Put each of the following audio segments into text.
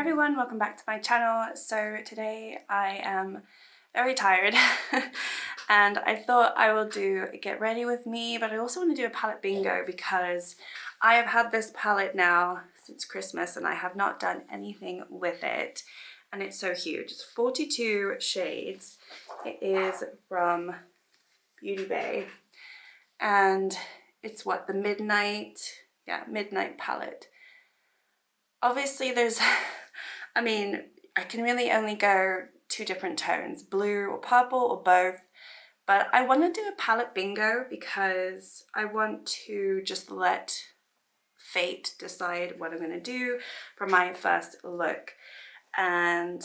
everyone, welcome back to my channel. So today I am very tired and I thought I will do a get ready with me, but I also want to do a palette bingo because I have had this palette now since Christmas and I have not done anything with it, and it's so huge. It's 42 shades. It is from Beauty Bay and it's what, the midnight palette. Obviously there's, I mean, I can really only go two different tones, blue or purple or both, but I want to do a palette bingo because I want to just let fate decide what I'm going to do for my first look. And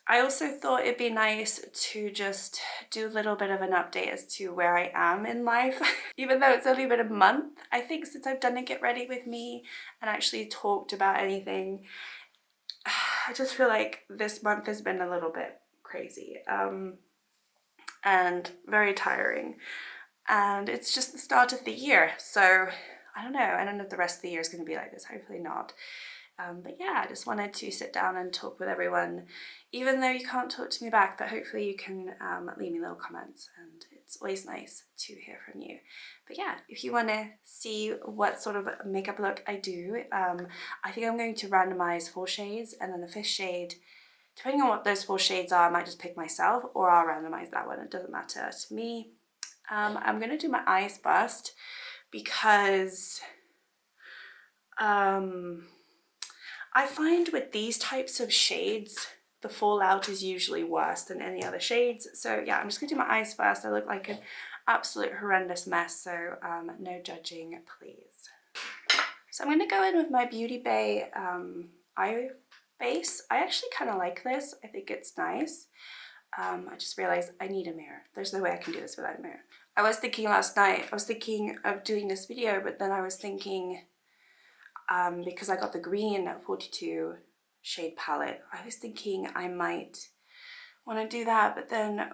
I also thought it'd be nice to just do a little bit of an update as to where I am in life. Even though it's only been a month, I think, since I've done a get ready with me and actually talked about anything. I just feel like this month has been a little bit crazy and very tiring. And it's just the start of the year. So I don't know if the rest of the year is going to be like this. Hopefully not. But yeah, I just wanted to sit down and talk with everyone, even though you can't talk to me back, but hopefully you can leave me little comments, and it's always nice to hear from you. But yeah, if you want to see what sort of makeup look I do, I think I'm going to randomize 4 shades, and then the 5th shade, depending on what those 4 shades are, I might just pick myself or I'll randomize that one. It doesn't matter to me. I'm going to do my eyes first because I find with these types of shades, the fallout is usually worse than any other shades. So yeah, I'm just gonna do my eyes first. I look like an absolute horrendous mess, so no judging, please. So I'm gonna go in with my Beauty Bay eye base. I actually kind of like this. I think it's nice. I just realized I need a mirror. There's no way I can do this without a mirror. I was thinking last night, I was thinking of doing this video, but then I was thinking, because I got the green 42 shade palette, I was thinking I might want to do that, but then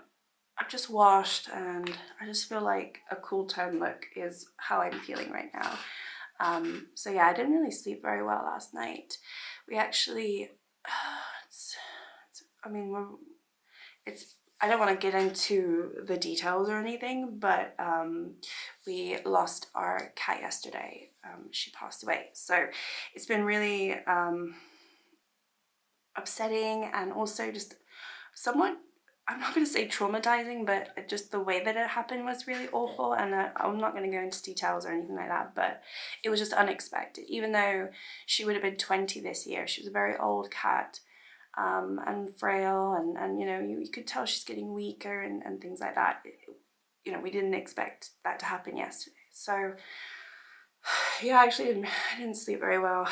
I've just washed and I just feel like a cool tone look is how I'm feeling right now. So yeah, I didn't really sleep very well last night. We actually, I don't want to get into the details or anything, but we lost our cat yesterday. She passed away. So it's been really upsetting, and also just somewhat, I'm not going to say traumatizing, but just the way that it happened was really awful. And I'm not going to go into details or anything like that, but it was just unexpected. Even though she would have been 20 this year, she was a very old cat. And frail, and you know, you could tell she's getting weaker and things like that. You know, we didn't expect that to happen yesterday. So yeah, I didn't sleep very well.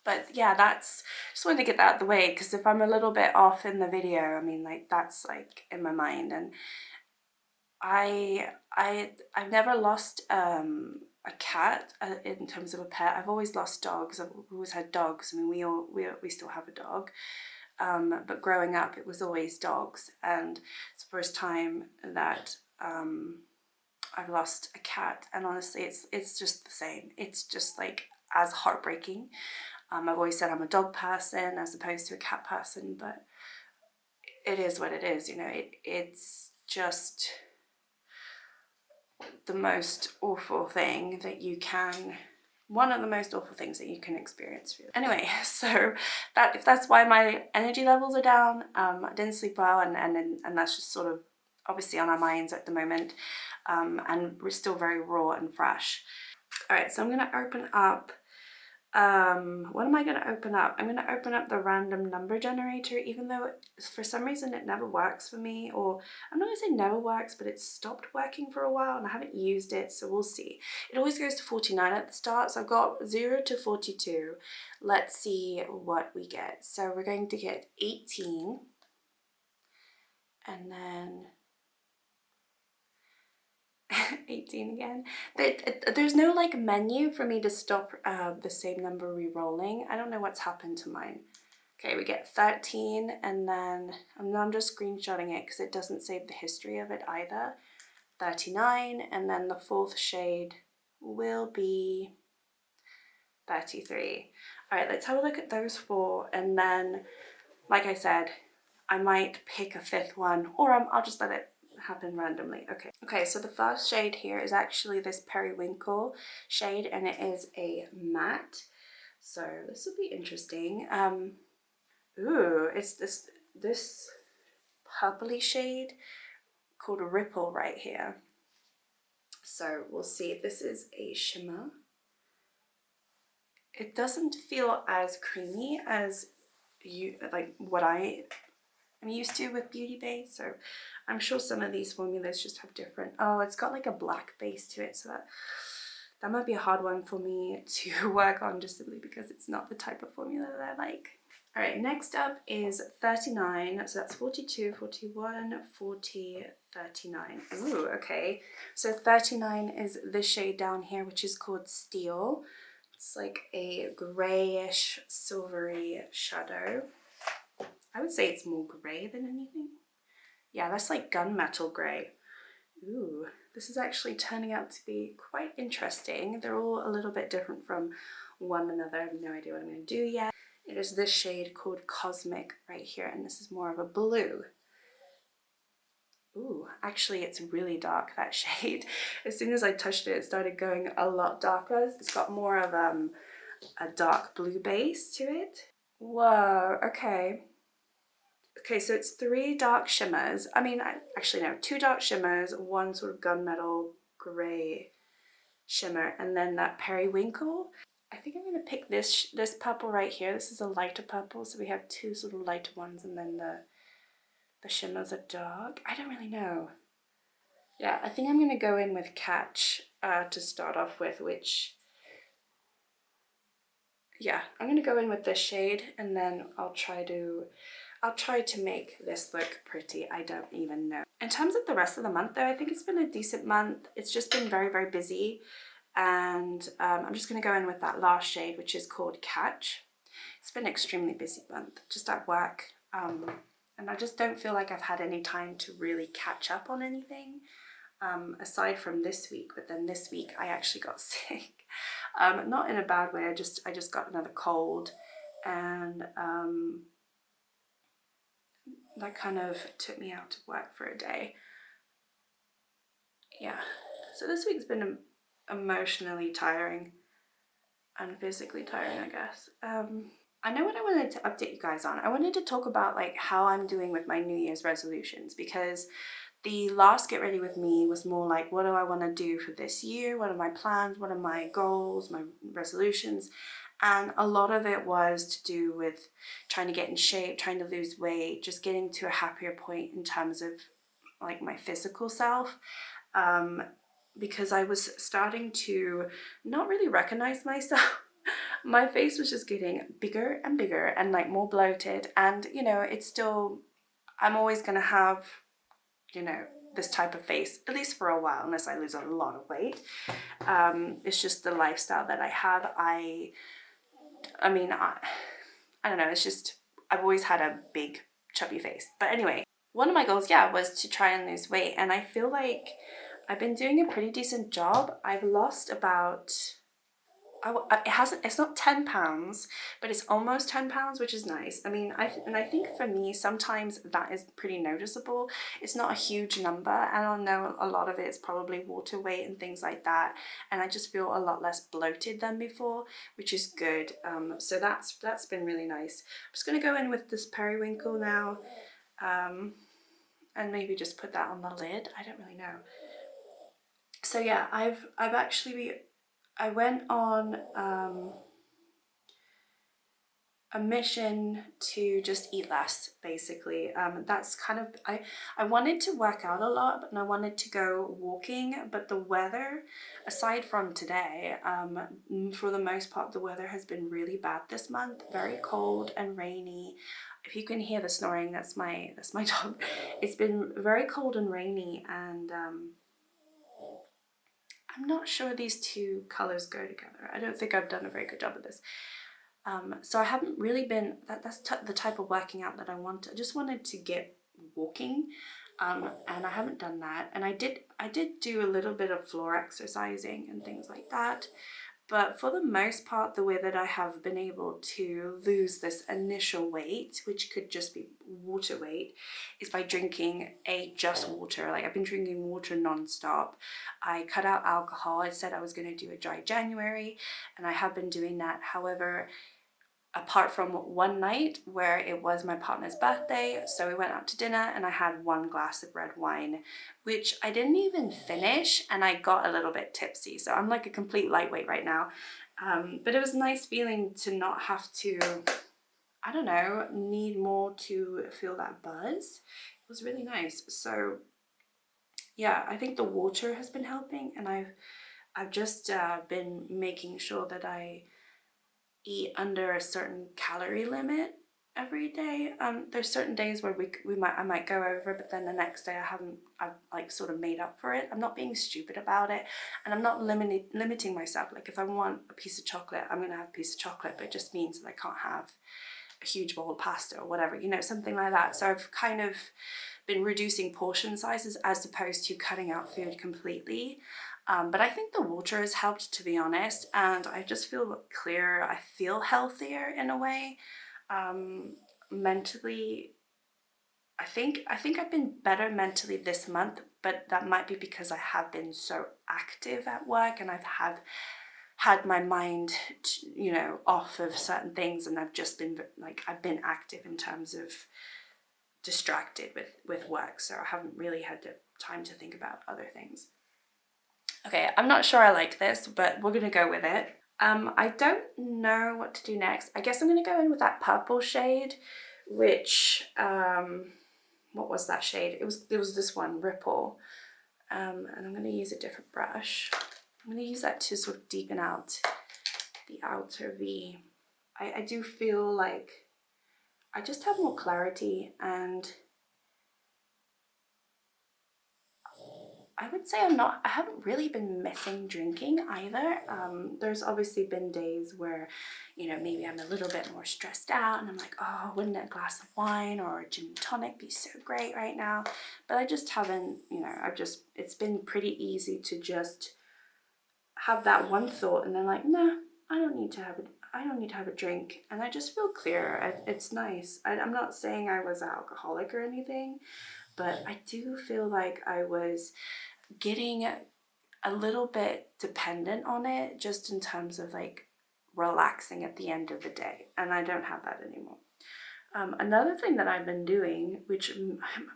But yeah, just wanted to get that out of the way, because if I'm a little bit off in the video, I mean, like, that's like in my mind. And I've never lost a cat in terms of a pet. I've always lost dogs. I've always had dogs. I mean, we still have a dog, but growing up it was always dogs, and it's the first time that I've lost a cat, and honestly it's just the same. It's just like as heartbreaking. I've always said I'm a dog person as opposed to a cat person, but it is what it is, you know. It's just the most awful thing that you can, one of the most awful things that you can experience, really. Anyway, so if that's why my energy levels are down, I didn't sleep well, and that's just sort of obviously on our minds at the moment, and we're still very raw and fresh. All right, so I'm gonna open up, what am I going to open up? I'm going to open up the random number generator, even though for some reason it never works for me, or I'm not going to say never works, but it's stopped working for a while and I haven't used it, so we'll see. It always goes to 49 at the start, so I've got 0 to 42. Let's see what we get. So we're going to get 18, and then 18 again. There's no like menu for me to stop the same number re-rolling. I don't know what's happened to mine. Okay, we get 13, and then I'm just screenshotting it because it doesn't save the history of it either. 39, and then the 4th shade will be 33. All right, let's have a look at those 4, and then, like I said, I might pick a 5th one, or I'll just let it happen randomly. Okay, so the first shade here is actually this Periwinkle shade, and it is a matte. So this will be interesting. Ooh, it's this purpley shade called a Ripple right here. So we'll see. This is a shimmer. It doesn't feel as creamy as what I am used to with Beauty Bay, so I'm sure some of these formulas just have different. Oh, it's got like a black base to it, so that might be a hard one for me to work on, just simply because it's not the type of formula that I like. All right, next up is 39, so that's 42, 41, 40, 39. Ooh, okay. So 39 is this shade down here, which is called Steel. It's like a grayish, silvery shadow. I would say it's more gray than anything. Yeah, that's like gunmetal gray. Ooh, this is actually turning out to be quite interesting. They're all a little bit different from one another. I have no idea what I'm going to do yet. It is this shade called Cosmic right here, and this is more of a blue. Ooh, actually it's really dark, that shade. As soon as I touched it, it started going a lot darker. It's got more of a dark blue base to it. Whoa, okay. Okay, so it's 3 dark shimmers. I mean, actually no, 2 dark shimmers, 1 sort of gunmetal gray shimmer, and then that Periwinkle. I think I'm going to pick this purple right here. This is a lighter purple, so we have 2 sort of lighter ones, and then the shimmers are dark. I don't really know. Yeah, I think I'm going to go in with Catch to start off with, which, yeah, I'm going to go in with this shade, and then I'll try to make this look pretty. I don't even know. In terms of the rest of the month though, I think it's been a decent month. It's just been very, very busy. And I'm just going to go in with that last shade, which is called Catch. It's been an extremely busy month, just at work. And I just don't feel like I've had any time to really catch up on anything, aside from this week. But then this week I actually got sick. Not in a bad way, I just got another cold, and that kind of took me out of work for a day. Yeah, so this week's been emotionally tiring and physically tiring, I guess. I know what I wanted to update you guys on. I wanted to talk about like how I'm doing with my New Year's resolutions, because the last Get Ready With Me was more like, what do I want to do for this year? What are my plans? What are my goals, my resolutions? And a lot of it was to do with trying to get in shape, trying to lose weight, just getting to a happier point in terms of like my physical self. Because I was starting to not really recognize myself. My face was just getting bigger and bigger and like more bloated, and you know, it's still, I'm always gonna have, you know, this type of face, at least for a while, unless I lose a lot of weight. It's just the lifestyle that I have. I mean, I don't know, it's just, I've always had a big chubby face. But anyway, one of my goals, yeah, was to try and lose weight, and I feel like I've been doing a pretty decent job. I've lost about, it's not 10 pounds, but it's almost 10 pounds, which is nice. I mean, I think for me, sometimes that is pretty noticeable. It's not a huge number, and I know a lot of it is probably water weight and things like that, and I just feel a lot less bloated than before, which is good. So that's been really nice. I'm just gonna go in with this Periwinkle now, and maybe just put that on the lid. I don't really know. So yeah, I went on a mission to just eat less, basically. That's kind of, I wanted to work out a lot, and I wanted to go walking, but the weather, aside from today, for the most part, the weather has been really bad this month. Very cold and rainy. If you can hear the snoring, that's my dog. It's been very cold and rainy, and I'm not sure these two colors go together. I don't think I've done a very good job of this. So I haven't really been, that's the type of working out that I want. I just wanted to get walking, and I haven't done that. And I did do a little bit of floor exercising and things like that. But for the most part, the way that I have been able to lose this initial weight, which could just be water weight, is by drinking just water. Like, I've been drinking water non-stop. I cut out alcohol. I said I was going to do a dry January, and I have been doing that. However, apart from one night where it was my partner's birthday, so we went out to dinner and I had 1 glass of red wine, which I didn't even finish, and I got a little bit tipsy, so I'm like a complete lightweight right now. But it was a nice feeling to not have to, I don't know, need more to feel that buzz. It was really nice. So yeah, I think the water has been helping, and I've just been making sure that I eat under a certain calorie limit every day. There's certain days where I might go over, but then the next day I've like sort of made up for it. I'm not being stupid about it, and I'm not limiting myself. Like, if I want a piece of chocolate, I'm gonna have a piece of chocolate, but it just means that I can't have a huge bowl of pasta or whatever, you know, something like that. So I've kind of been reducing portion sizes as opposed to cutting out food completely. But I think the water has helped, to be honest, and I just feel clearer. I feel healthier in a way. Mentally, I think I've been better mentally this month, but that might be because I have been so active at work, and I've had my mind, you know, off of certain things, and I've just been like, I've been active in terms of distracted with work, so I haven't really had the time to think about other things. Okay, I'm not sure I like this, but we're gonna go with it. I don't know what to do next. I guess I'm gonna go in with that purple shade, which, what was that shade? It was this one, Ripple. And I'm gonna use a different brush. I'm gonna use that to sort of deepen out the outer V. I do feel like I just have more clarity, and I would say I haven't really been missing drinking either. There's obviously been days where, you know, maybe I'm a little bit more stressed out and I'm like, oh, wouldn't a glass of wine or a gin and tonic be so great right now? But I just haven't, you know, it's been pretty easy to just have that one thought and then like, nah, I don't need to have a drink, and I just feel clearer. It's nice. I'm not saying I was an alcoholic or anything, but I do feel like I was getting a little bit dependent on it, just in terms of like relaxing at the end of the day, and I don't have that anymore. Another thing that I've been doing, which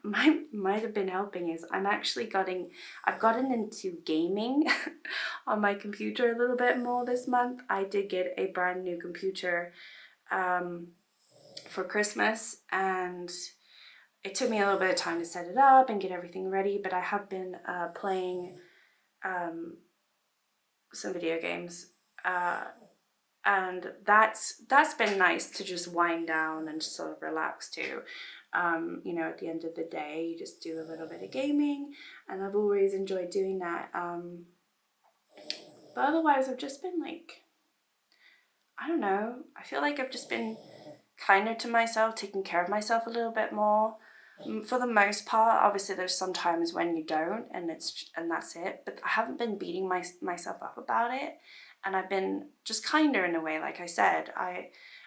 might have been helping, is I've gotten into gaming on my computer a little bit more this month. I did get a brand new computer for Christmas, and it took me a little bit of time to set it up and get everything ready, but I have been playing some video games, and that's been nice to just wind down and sort of relax to. You know, at the end of the day, you just do a little bit of gaming, and I've always enjoyed doing that. But otherwise, I've just been like, I don't know, I feel like I've just been kinder to myself, taking care of myself a little bit more. For the most part, obviously there's some times when you don't, and that's it, but I haven't been beating myself up about it, and I've been just kinder in a way. Like I said,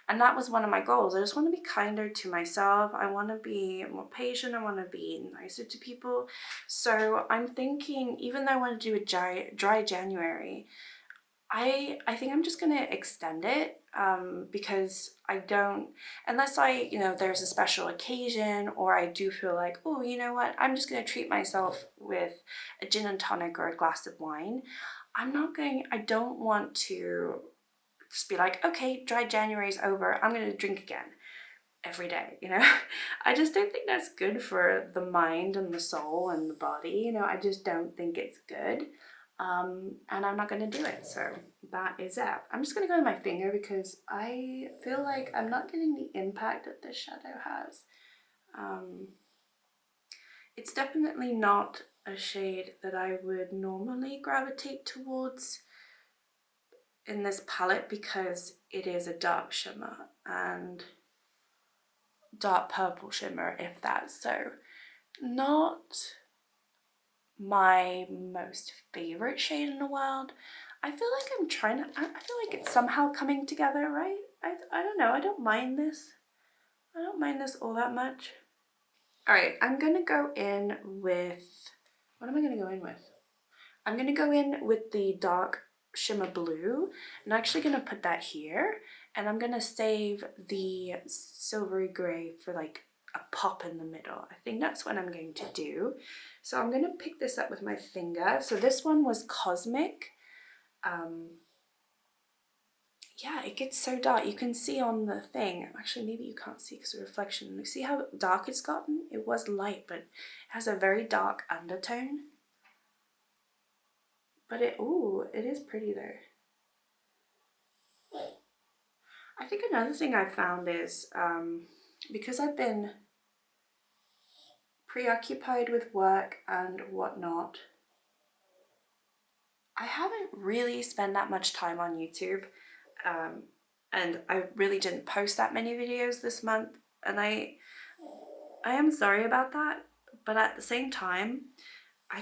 and that was one of my goals. I just want to be kinder to myself. I want to be more patient. I want to be nicer to people. So I'm thinking, even though I want to do a dry January, I think I'm just gonna extend it, because I don't, unless you know, there's a special occasion, or I do feel like, oh, you know what, I'm just gonna treat myself with a gin and tonic or a glass of wine. I don't want to just be like, okay, dry January's over, I'm gonna drink again every day, you know. I just don't think that's good for the mind and the soul and the body, you know. I just don't think it's good. And I'm not going to do it, so that is it. I'm just going to go with my finger because I feel like I'm not getting the impact that this shadow has. It's definitely not a shade that I would normally gravitate towards in this palette, because it is a dark shimmer and dark purple shimmer, if that's so. Not my most favorite shade in the world. I feel like I'm trying to, I feel like it's somehow coming together, right? I don't know, I don't mind this. I don't mind this all that much. All right, I'm gonna go in with, what am I gonna go in with? I'm gonna go in with the dark shimmer blue, and I'm actually gonna put that here, and I'm gonna save the silvery gray for like a pop in the middle. I think that's what I'm going to do. So I'm gonna pick this up with my finger. So this one was Cosmic. Yeah, it gets so dark. You can see on the thing, actually maybe you can't see because of reflection. You see how dark it's gotten? It was light, but it has a very dark undertone. But it is pretty though. I think another thing I found is, because I've been preoccupied with work and whatnot, I haven't really spent that much time on YouTube. And I really didn't post that many videos this month, and I am sorry about that, but at the same time, I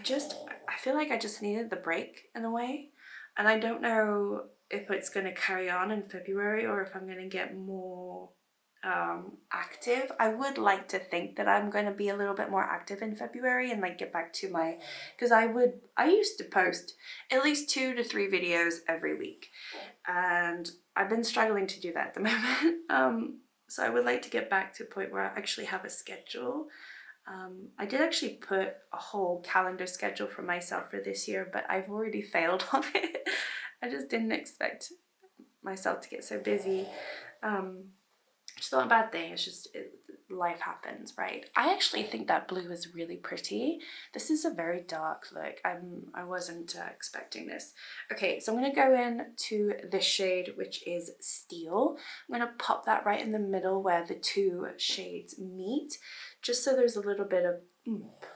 feel like I just needed the break in a way, and I don't know if it's going to carry on in February or if I'm going to get more active. I would like to think that I'm going to be a little bit more active in February and like get back to my, because I used to post at least 2 to 3 videos every week, and I've been struggling to do that at the moment. So I would like to get back to a point where I actually have a schedule. I did actually put a whole calendar schedule for myself for this year, but I've already failed on it. I just didn't expect myself to get so busy. It's not a bad thing, it's just life happens, right? I actually think that blue is really pretty. This is a very dark look. I wasn't expecting this. Okay, so I'm going to go in to this shade, which is Steel. I'm going to pop that right in the middle where the 2 shades meet, just so there's a little bit of oomph.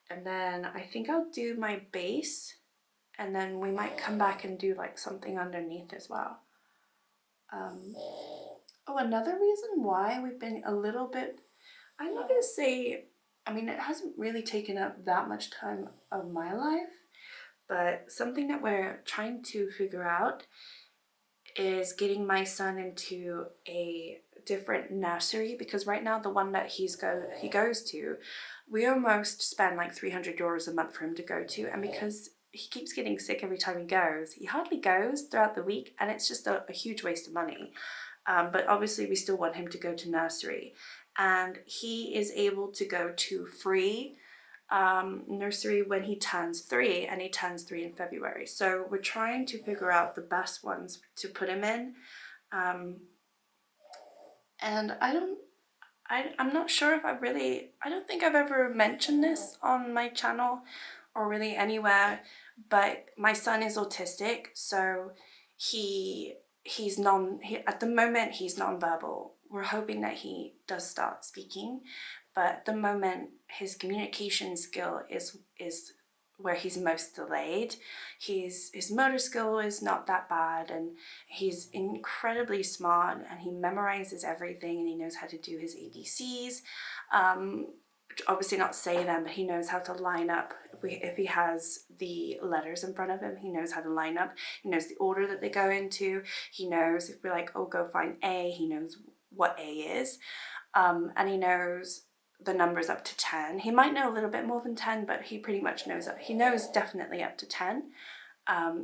And then I think I'll do my base, and then we might come back and do like something underneath as well. Oh, another reason why we've been a little bit, I'm not going to say, I mean, it hasn't really taken up that much time of my life, but something that we're trying to figure out is getting my son into a different nursery, because right now the one that he goes to, we almost spend like €300 a month for him to go to, and because he keeps getting sick every time he goes, he hardly goes throughout the week, and it's just a huge waste of money. But obviously we still want him to go to nursery, and he is able to go to free nursery when he turns 3, and he turns 3 in February. So we're trying to figure out the best ones to put him in. And I'm not sure if I don't think I've ever mentioned this on my channel or really anywhere, but my son is autistic, so at the moment he's non-verbal. We're hoping that he does start speaking, but at the moment his communication skill is where he's most delayed. His motor skill is not that bad, and he's incredibly smart, and he memorizes everything, and he knows how to do his ABCs. Obviously not say them, but he knows how to line up. If he has the letters in front of him, he knows how to line up. He knows the order that they go into. He knows, if we're like, oh, go find A, he knows what A is. And he knows the numbers up to 10. He might know a little bit more than 10, but he pretty much knows it. He knows definitely up to 10.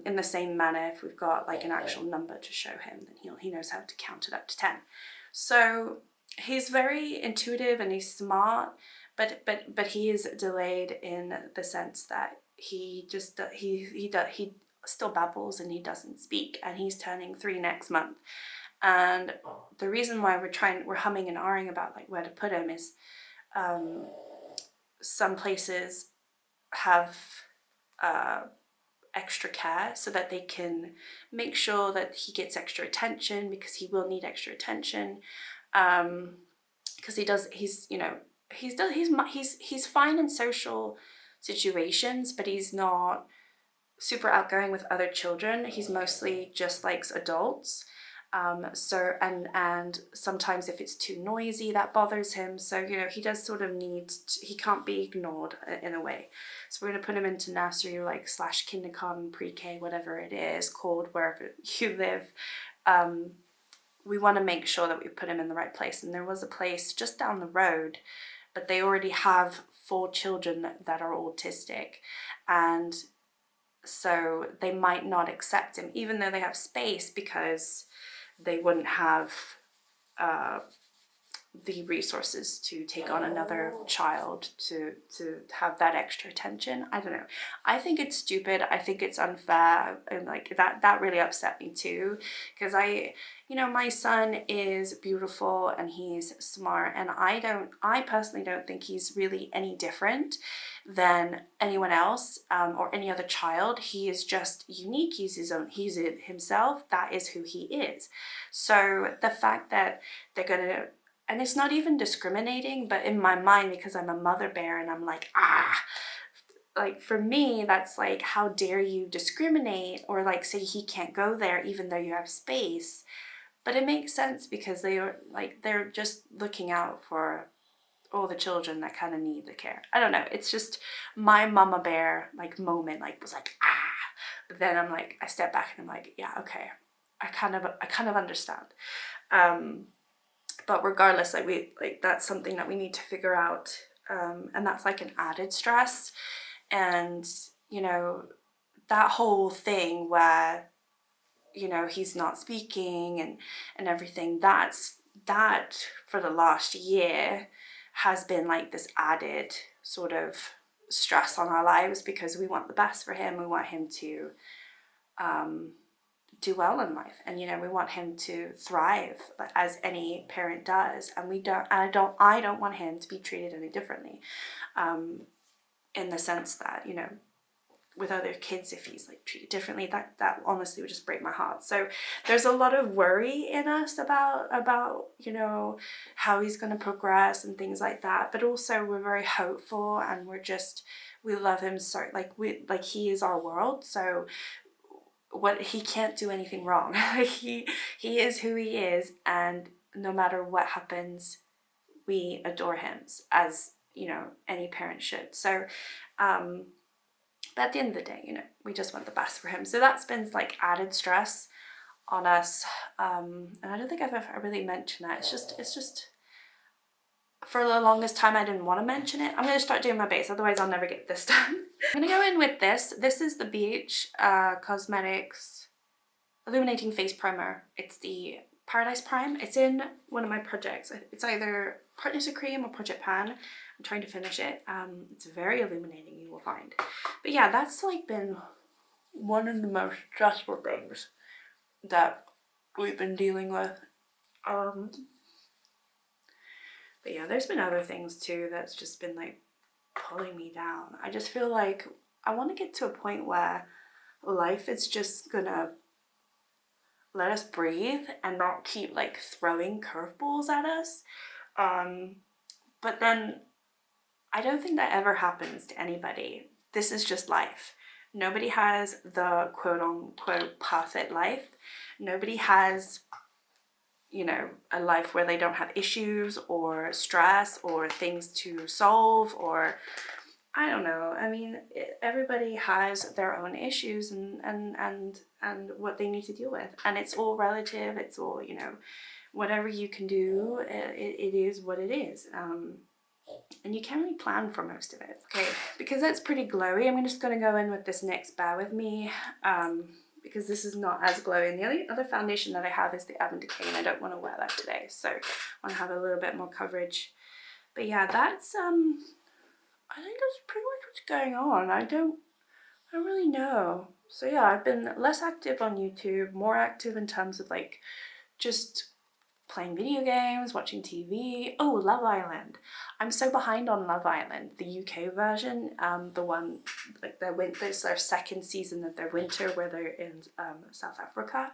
In the same manner, if we've got like an actual number to show him, then he knows how to count it up to 10. So he's very intuitive and he's smart, but he is delayed in the sense that he still babbles and he doesn't speak, and he's turning 3 next month. And the reason why we're humming and ahhing about like where to put him is some places have extra care so that they can make sure that he gets extra attention, because he will need extra attention, because he's fine in social situations, but he's not super outgoing with other children. He's mostly just likes adults. And sometimes if it's too noisy, that bothers him. So, you know, he does sort of need he can't be ignored in a way. So we're going to put him into nursery, like / kindergarten, pre-K, whatever it is called, wherever you live. We want to make sure that we put him in the right place. And there was a place just down the road, but they already have 4 children that are autistic, and so they might not accept him, even though they have space, because they wouldn't have the resources to take on another child to have that extra attention. I don't know. I think it's stupid. I think it's unfair, and like that really upset me too, because you know, my son is beautiful and he's smart, and I personally don't think he's really any different than anyone else, or any other child. He is just unique. He's himself. That is who he is. So the fact that they're gonna, and it's not even discriminating, but in my mind, because I'm a mother bear and I'm like, like for me, that's like, how dare you discriminate, or like say he can't go there even though you have space. But it makes sense, because they're just looking out for all the children that kind of need the care. I don't know. It's just my mama bear like moment, like was like, but then I'm like, I step back and I'm like, yeah, okay. I kind of understand. But regardless, like that's something that we need to figure out. And that's like an added stress. And, you know, that whole thing where, you know, he's not speaking and everything, that for the last year has been like this added sort of stress on our lives, because we want the best for him. We want him to do well in life, and you know, we want him to thrive as any parent does, and I don't want him to be treated any differently, in the sense that, you know, with other kids, if he's like treated differently, that honestly would just break my heart. So there's a lot of worry in us about you know, how he's going to progress and things like that, but also we're very hopeful, and we love him so, like he is our world. So he can't do anything wrong. he is who he is, and no matter what happens, we adore him, as you know, any parent should. So but at the end of the day, you know, we just want the best for him. So that's been like added stress on us, and I don't think I've ever really mentioned that. It's just for the longest time I didn't want to mention it. I'm going to start doing my base, otherwise I'll never get this done. I'm going to go in with this. This is the Beach Cosmetics Illuminating Face Primer. It's the Paradise Prime. It's in one of my projects. It's either Partners of Cream or Project Pan. I'm trying to finish it. It's very illuminating, you will find. But yeah, that's like been one of the most stressful things that we've been dealing with. But yeah, there's been other things too that's just been like pulling me down. I just feel like I want to get to a point where life is just gonna let us breathe and not keep like throwing curveballs at us. But then I don't think that ever happens to anybody. This is just life. Nobody has the quote unquote perfect life. Nobody has, you know, a life where they don't have issues or stress or things to solve, or I don't know. I mean, everybody has their own issues and what they need to deal with, and it's all relative. It's all, you know, whatever you can do, it is what it is. And you can't really plan for most of it. Okay, because that's pretty glowy, I'm just going to go in with this NYX Bear With Me, because this is not as glowy. And the only other foundation that I have is the Urban Decay, and I don't want to wear that today, so I want to have a little bit more coverage. But yeah, that's I think that's pretty much what's going on. I don't really know. So yeah, I've been less active on YouTube, more active in terms of like just playing video games, watching TV. Oh, Love Island. I'm so behind on Love Island, the UK version, the one, like it's their second season of their winter where they're in South Africa.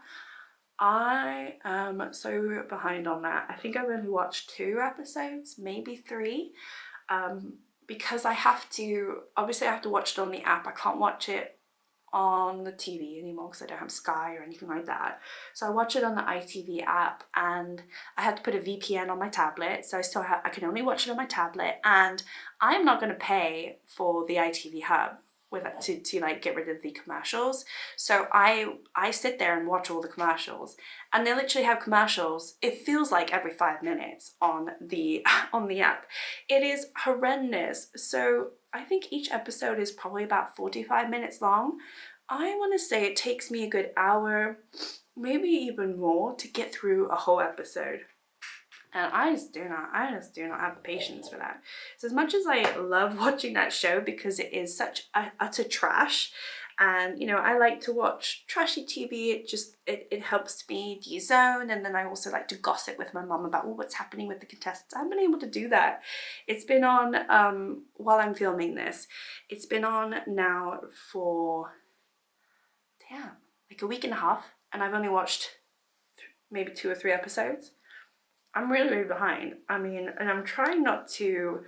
I am so behind on that. I think I've only watched 2 episodes, maybe 3, because I have to, obviously I have to watch it on the app. I can't watch it on the TV anymore because I don't have Sky or anything like that. So I watch it on the ITV app, and I had to put a VPN on my tablet, so I can only watch it on my tablet, and I'm not going to pay for the ITV hub with it to like get rid of the commercials. So I sit there and watch all the commercials, and they literally have commercials, it feels like every 5 minutes on the app. It is horrendous. So I think each episode is probably about 45 minutes long. I want to say it takes me a good hour, maybe even more, to get through a whole episode. And I just do not have the patience for that. So as much as I love watching that show because it is such utter trash, and you know, I like to watch trashy TV, it helps me de-zone, and then I also like to gossip with my mum about what's happening with the contestants. I haven't been able to do that. It's been on, while I'm filming this, it's been on now for, damn, like a week and a half, and I've only watched maybe 2 or 3 episodes. I'm really, really behind. I mean, and I'm trying not to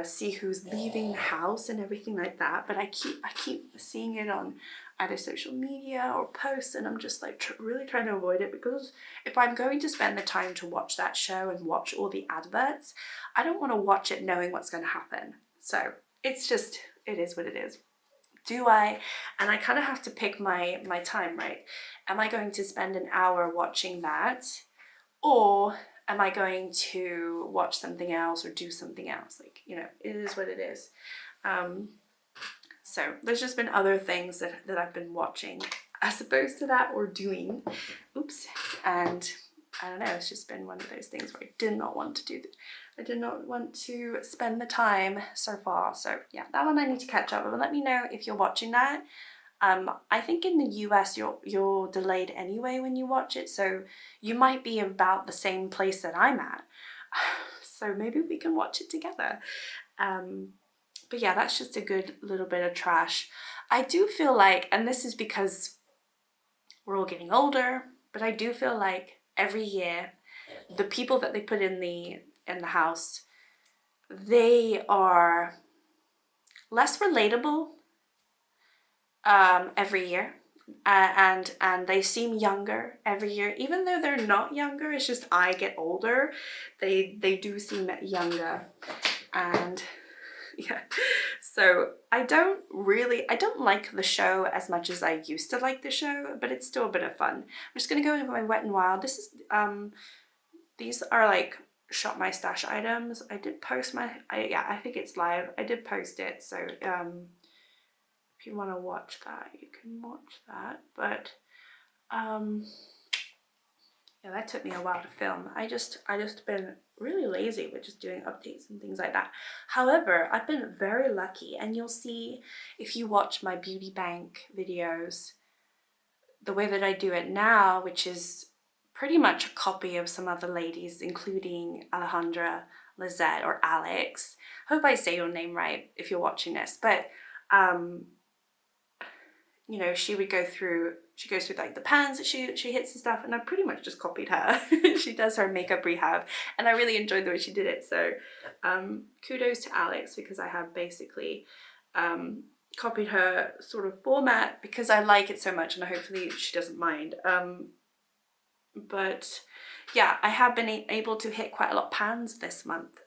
see who's leaving the house and everything like that, but I keep seeing it on either social media or posts, and I'm just like really trying to avoid it, because if I'm going to spend the time to watch that show and watch all the adverts, I don't want to watch it knowing what's going to happen. So it's just, it is what it is. And I kind of have to pick my time, right? Am I going to spend an hour watching that, or am I going to watch something else or do something else? Like, you know, it is what it is. So there's just been other things that I've been watching as opposed to that, or doing. Oops. And I don't know, it's just been one of those things where I did not want to do that. I did not want to spend the time so far. So yeah, that one I need to catch up with. But let me know if you're watching that. I think in the US you're delayed anyway when you watch it, so you might be about the same place that I'm at. So maybe we can watch it together. But yeah, that's just a good little bit of trash. I do feel like, and this is because we're all getting older, but I do feel like every year the people that they put in the house, they are less relatable every year, and they seem younger every year, even though they're not younger. It's just I get older, they do seem younger. And yeah, so I don't like the show as much as I used to like the show, but it's still a bit of fun. I'm just gonna go into my Wet n Wild. This is these are like shop my stash items. I did post I think it's live. I did post it, so if you want to watch that, you can watch that. But yeah, that took me a while to film. I just been really lazy with just doing updates and things like that. However, I've been very lucky, and you'll see if you watch my beauty bank videos, the way that I do it now, which is pretty much a copy of some other ladies, including Alejandra, Lizette, or Alex. Hope I say your name right if you're watching this, but you know, she goes through like the pans that she hits and stuff, and I pretty much just copied her. She does her makeup rehab, and I really enjoyed the way she did it. So kudos to Alex, because I have basically copied her sort of format because I like it so much, and hopefully she doesn't mind. But yeah, I have been able to hit quite a lot of pans this month,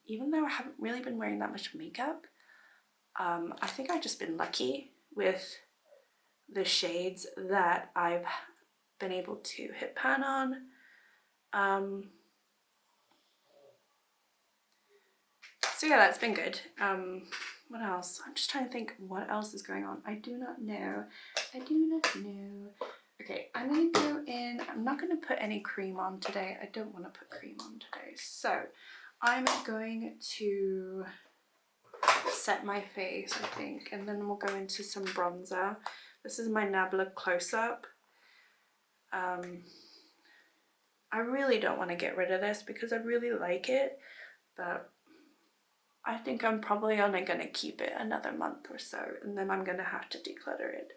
even though I haven't really been wearing that much makeup. I think I've just been lucky with the shades that I've been able to hit pan on. So yeah, that's been good. What else? I'm just trying to think what else is going on. I do not know. Okay, I'm gonna go in. I'm not gonna put any cream on today. I don't want to put cream on today. So I'm going to set my face, I think, and then we'll go into some bronzer. This is my Nabla close-up. I really don't want to get rid of this because I really like it, but I think I'm probably only going to keep it another month or so, and then I'm going to have to declutter it.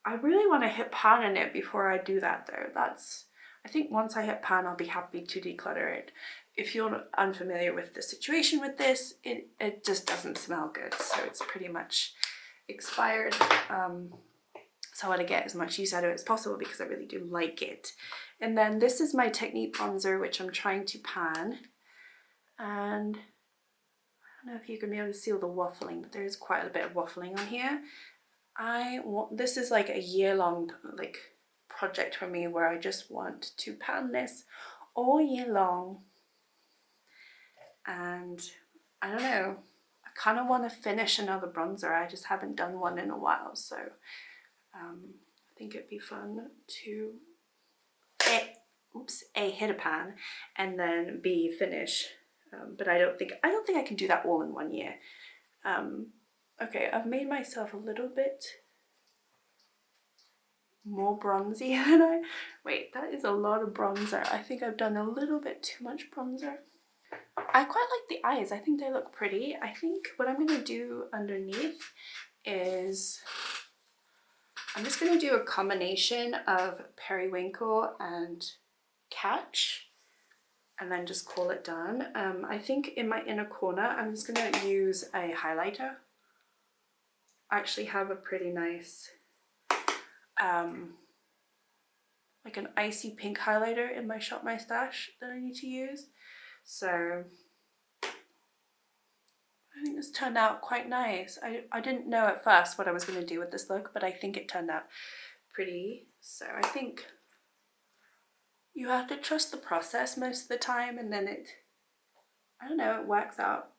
I really want to hit pan in it before I do that though. I think once I hit pan, I'll be happy to declutter it. If you're unfamiliar with the situation with this, it just doesn't smell good, so it's pretty much expired. So I want to get as much use out of it as possible because I really do like it. And then this is my Technique bronzer, which I'm trying to pan. And I don't know if you can be able to see all the waffling, but there is quite a bit of waffling on here. This is like a year-long like project for me where I just want to pan this all year long. And I don't know, I kind of want to finish another bronzer. I just haven't done one in a while, so I think it'd be fun to A, hit a pan, and then B, finish. But I don't think I can do that all in 1 year. Okay, I've made myself a little bit more bronzy than wait, that is a lot of bronzer. I think I've done a little bit too much bronzer. I quite like the eyes. I think they look pretty. I think what I'm going to do underneath is I'm just going to do a combination of Periwinkle and Catch, and then just call it done. I think in my inner corner, I'm just going to use a highlighter. I actually have a pretty nice, like an icy pink highlighter in my Shop My Stash that I need to use. So I think this turned out quite nice. I didn't know at first what I was going to do with this look, but I think it turned out pretty. So I think you have to trust the process most of the time, and then I don't know, it works out.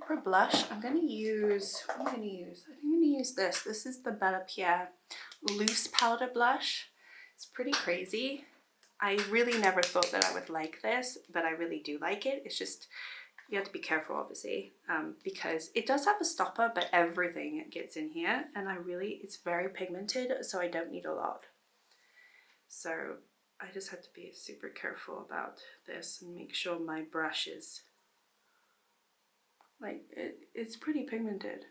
For blush, I'm going to use, what am I going to use? I think I'm going to use this. This is the Bella Pierre Loose Powder Blush. It's pretty crazy. I really never thought that I would like this, but I really do like it. It's just, you have to be careful, obviously, because it does have a stopper, but everything gets in here, and it's very pigmented, so I don't need a lot. So I just have to be super careful about this and make sure my brush is, like, it's pretty pigmented.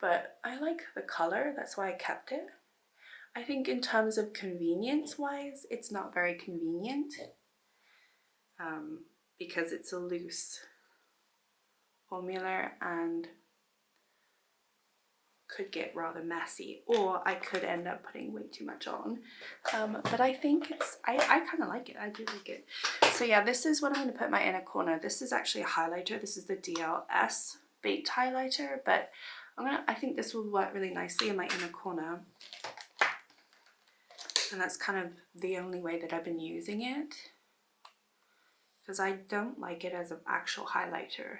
But I like the color, that's why I kept it. I think in terms of convenience-wise, it's not very convenient. Because it's a loose formula and could get rather messy, or I could end up putting way too much on. But I think I kind of like it. I do like it. So yeah, this is what I'm going to put in my inner corner. This is actually a highlighter. This is the DLS baked highlighter, but I think this will work really nicely in my inner corner. And that's kind of the only way that I've been using it, because I don't like it as an actual highlighter.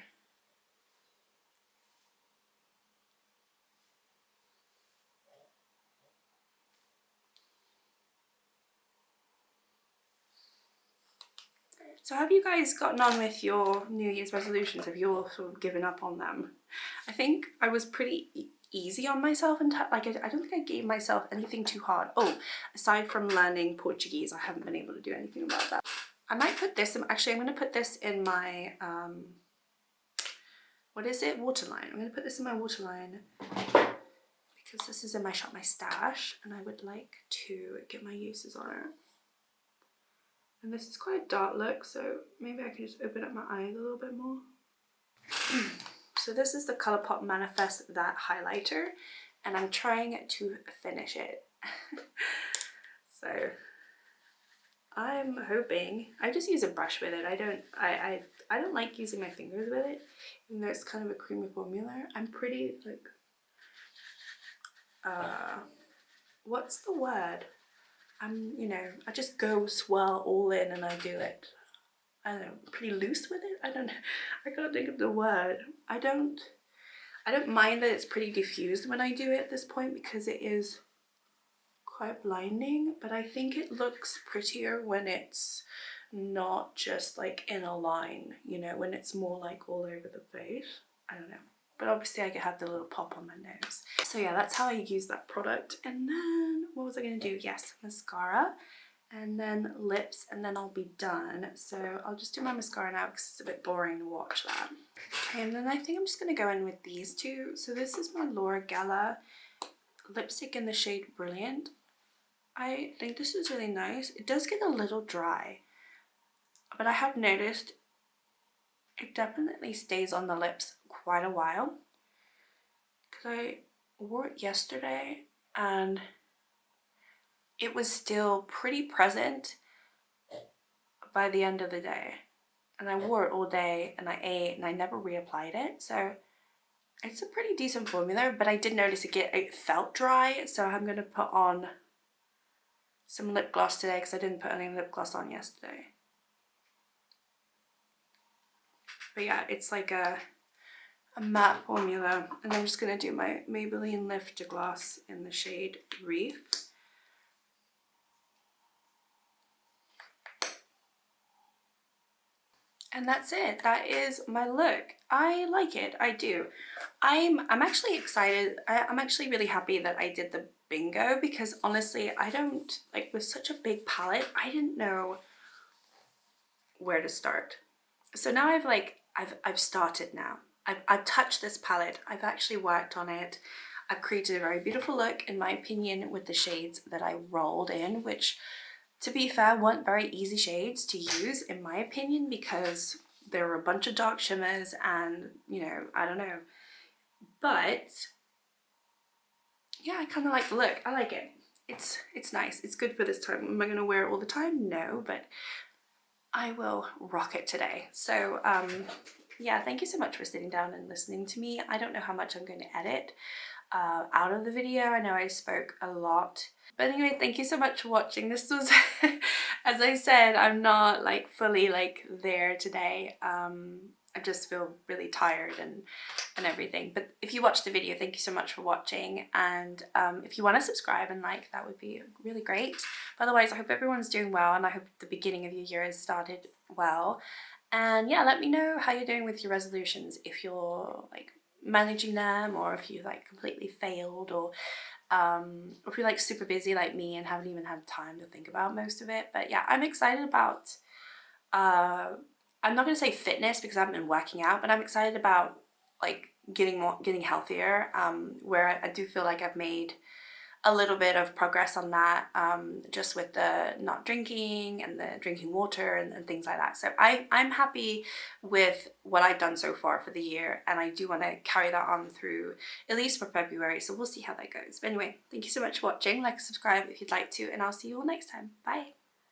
So have you guys gotten on with your New Year's resolutions? Have you all sort of given up on them? I think I was pretty easy on myself, and like I don't think I gave myself anything too hard. Oh, aside from learning Portuguese, I haven't been able to do anything about that. I might put this in, actually I'm going to put this in my, what is it? Waterline. I'm going to put this in my waterline because this is in my Shop My Stash and I would like to get my uses on it. And this is quite a dark look, so maybe I can just open up my eyes a little bit more. So this is the ColourPop Manifest That highlighter, and I'm trying to finish it. So I'm hoping, I just use a brush with it. I don't like using my fingers with it, even though it's kind of a creamy formula. I'm pretty like, what's the word? You know, I just go swirl all in and I do it. I don't know, pretty loose with it. I don't know. I can't think of the word. I don't mind that it's pretty diffused when I do it at this point because it is quite blinding, but I think it looks prettier when it's not just like in a line, you know, when it's more like all over the face. I don't know. But obviously I could have the little pop on my nose. So yeah, that's how I use that product. And then what was I going to do? Yes, mascara and then lips, and then I'll be done. So I'll just do my mascara now because it's a bit boring to watch that. Okay, and then I think I'm just going to go in with these two. So this is my Laura Geller lipstick in the shade Brilliant. I think this is really nice. It does get a little dry, but I have noticed it definitely stays on the lips quite a while, because wore it yesterday and it was still pretty present by the end of the day. And I wore it all day and I ate and I never reapplied it. So it's a pretty decent formula, but I did notice it felt dry. So I'm going to put on some lip gloss today because I didn't put any lip gloss on yesterday. But yeah, it's like a matte formula. And I'm just going to do my Maybelline Lifter Gloss in the shade Reef. And that's it. That is my look. I like it. I do. I'm actually excited. I'm actually really happy that I did the bingo because honestly, I don't, like, with such a big palette, I didn't know where to start. So now I've started now. I've touched this palette. I've actually worked on it. I've created a very beautiful look, in my opinion, with the shades that I rolled in, which, to be fair, weren't very easy shades to use, in my opinion, because there were a bunch of dark shimmers and, you know, I don't know. But yeah, I kind of like the look. I like it. It's nice. It's good for this time. Am I going to wear it all the time? No, but I will rock it today. So yeah, thank you so much for sitting down and listening to me. I don't know how much I'm going to edit out of the video. I know I spoke a lot. But anyway, thank you so much for watching. This was, as I said, I'm not like fully like there today. I just feel really tired and everything. But if you watched the video, thank you so much for watching. And if you want to subscribe and like, that would be really great. But otherwise, I hope everyone's doing well and I hope the beginning of your year has started well. And yeah, let me know how you're doing with your resolutions, if you're like managing them or if you like completely failed, or if you're like super busy like me and haven't even had time to think about most of it. But yeah, I'm excited about I'm not gonna say fitness because I haven't been working out, but I'm excited about like getting healthier, where I do feel like I've made a little bit of progress on that, just with the not drinking and the drinking water and things like that. So I'm happy with what I've done so far for the year, and I do want to carry that on through at least for February, so we'll see how that goes. But anyway, thank you so much for watching. Like, subscribe if you'd like to, and I'll see you all next time. Bye.